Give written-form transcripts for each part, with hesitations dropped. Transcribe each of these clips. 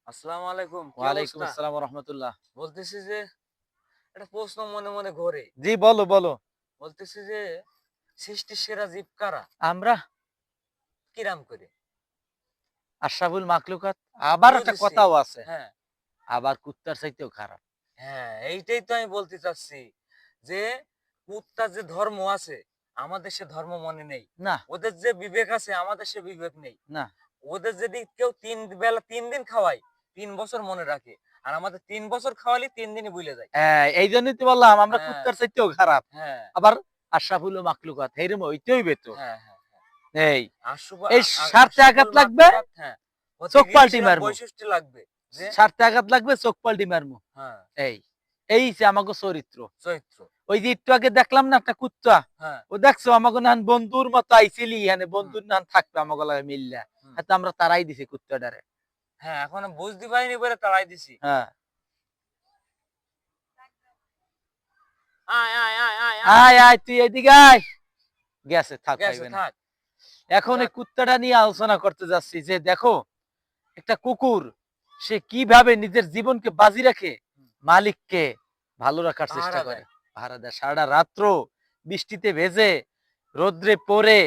আসসালামু আলাইকুম, কি ওয়ালাইকুম অবস্থা? আসসালাম ওয়া রাহমাতুল্লাহ। বলতেছি যে একটা প্রশ্ন মনে মনে ঘোরে। জি বলো, বলো। বলতেছি যে সৃষ্টির সেরা জীব কারা? আমরা কিরাম করে? আশরাফুল মাখলুকাত। আবার একটা বুঝেছি। কথাও আছে। হ্যাঁ, আবার কুত্তার চাইতেও খারাপ। হ্যাঁ, এইটাই তো আমি বলতে চাচ্ছি যে কুত্তার যে ধর্ম আছে আমাদের সে ধর্ম মনে নেই। না, ওদের যে বিবেক আছে আমাদের সে বিবেক নেই। না। ওদের যদি কেউ ৩ বেলা ৩ দিন খাওয়ায় ৩ বছর মনে রাখে। আর আমাদের ৩ বছর খাওয়ালে ৩ দিনই ভুলে যায়। হ্যাঁ, এইজন্যই তো বললাম আমরা হ্যাঁ, কুত্তার চাইতেও খারাপ। হ্যাঁ, আবার আশরাফুল মাখলুকাত এইরকম হইতে হইবে তো। হ্যাঁ, হ্যাঁ। এই, আশুবা এই আ স্বার্থে আশরাফুল আঘাত লাগবে, মাখলুকাত হ্যাঁ, হতে চোখ গেলে পাল্টি সেরকম মারমু। বৈশিষ্ট্য লাগবে যে স্বার্থে আঘাত লাগবে, চোখ পাল্টি মারমু। হ্যাঁ, এই, এই যে আমাগো চরিত্র। চরিত্র। ওই যে একটু আগে দেখলাম না একটা কুত্তা। হ্যাঁ, ও দেখছো আমাকে নান বন্ধুর মতো আইছিলি এখানে হুম, বন্ধুর নান থাকবে আমাকে লাগে মিল্লা। হুম। হয়তো আমরা তারাই দিছি কুত্তাটারে। হ্যাঁ, এখনো বুঝতে পারিনি বলে তাড়াই দিছি। হ্যাঁ। আয়, আয়, আয়, আয়, আয়। আয় আয় তুই এদিকে আয়। গেছে থাক গেছে পাইবে না। থাক। এখন এই যাক। কুত্তাটা নিয়ে আলোচনা করতে যাচ্ছি যে দেখো একটা কুকুর সে কিভাবে নিজের জীবনকে বাজি রেখে হুম, মালিককে ভালো রাখার চেষ্টা পাহারা করে। দেয়। পাহারা দেয় সারাটা রাত্র বৃষ্টিতে ভেজে রোদ্রে পড়ে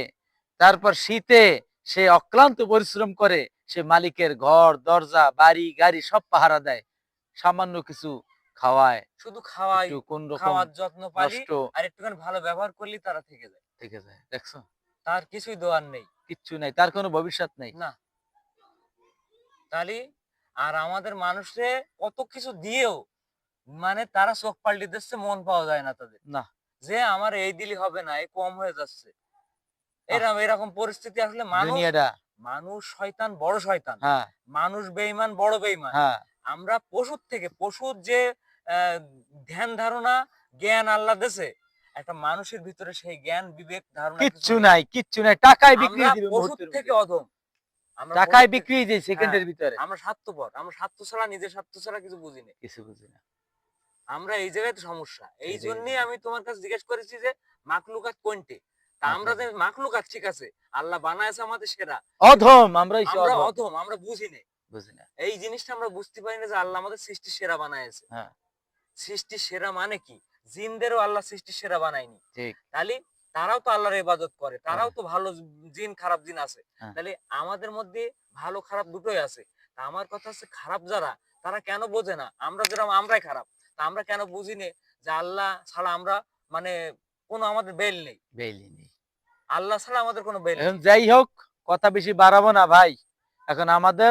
তারপর শীতে সে অক্লান্ত পরিশ্রম করে সে মালিকের ঘর দরজা বাড়ি গাড়ি সব পাহারা দেয় সামান্য কিছু খাওয়ায় শুধু খাওয়াই, একটু কোন রকম খাওয়ার যত্ন পালি নষ্ট আর একটুখানি ভালো ব্যবহার করলেই তারা থেকে যায়। থেকে যায় দেখছো তার কিছুই দেওয়ার নেই। কিচ্ছু নাই তার কোনো ভবিষ্যৎ নেই না, তাহলে আর আমাদের মানুষে কত কিছু দিয়েও মানে তারা চোখ পাল্টে দিচ্ছে, মন পাওয়া যায় না তাদের। না যে আমার এই দিলে হবে না, এই কম হয়ে যাচ্ছে। আহ এরকম পরিস্থিতি আসলে মানুষ, দুনিয়াটা মানুষ শয়তান, বড় শয়তান। হ্যাঁ মানুষ বেঈমান, বড় বেঈমান। হ্যাঁ আমরা পশুর থেকে পশুর যে আ ধ্যান ধারণা, জ্ঞান আল্লাহ দিছে, একটা মানুষের ভিতরে সেই জ্ঞান, বিবেক ধারণা কিছু কিচ্ছু নেই। নাই কিচ্ছু নাই টাকায় বিক্রি আমরা হয়ে দিবে পশুর মুহূর্তের থেকে মধ্যে অধম। আমরা টাকায় পশুর থেকে বিক্রি হয়ে যায় হ্যাঁ, সেকেন্ডের ভিতরে আমরা স্বার্থপর। আমরা স্বার্থ ছাড়া, নিজের স্বার্থ ছাড়া কিছু বুঝি না। কিছু বুঝি না আমরা এই জায়গায় তো সমস্যা। এই যে এইজন্যই আমি তোমার কাছে জিজ্ঞেস করেছি যে মাখলুকাত কোনটি? তা আমরা যে মাকলুক মাখলুকাত ঠিক আছে। আল্লাহ বানাইছে আমাদের সেরা। কিন্তু অধম আমরা হইছি আমরা অধম অধম, আমরা বুঝি না। বুঝি না এই জিনিসটা আমরা বুঝতে পারি না যে আল্লাহ আমাদের সৃষ্টির সেরা বানাইছে। হ্যাঁ সৃষ্টির সেরা মানে কি? জিনদেরও আল্লাহ সৃষ্টির সেরা বানায়নি। ঠিক তাহলে তারাও তো আল্লাহর ইবাদত করে। করে তারাও তো ভালো জিন, খারাপ জিন আছে। হ্যাঁ তাহলে আমাদের মধ্যে ভালো খারাপ দুটোই আছে। তা আমার কথা হচ্ছে খারাপ যারা, তারা কেন বোঝে না? আমরা যেরকম আমরাই খারাপ। তা আমরা কেন বুঝি নে যে আল্লাহ ছাড়া আমরা মানে কোনো আমাদের বেল নেই। বেইলিনি আল্লাহ ছাড়া আমাদের কোনো বেল এখন নেই। যাই হোক কথা বেশি বাড়াবো না ভাই এখন আমাদের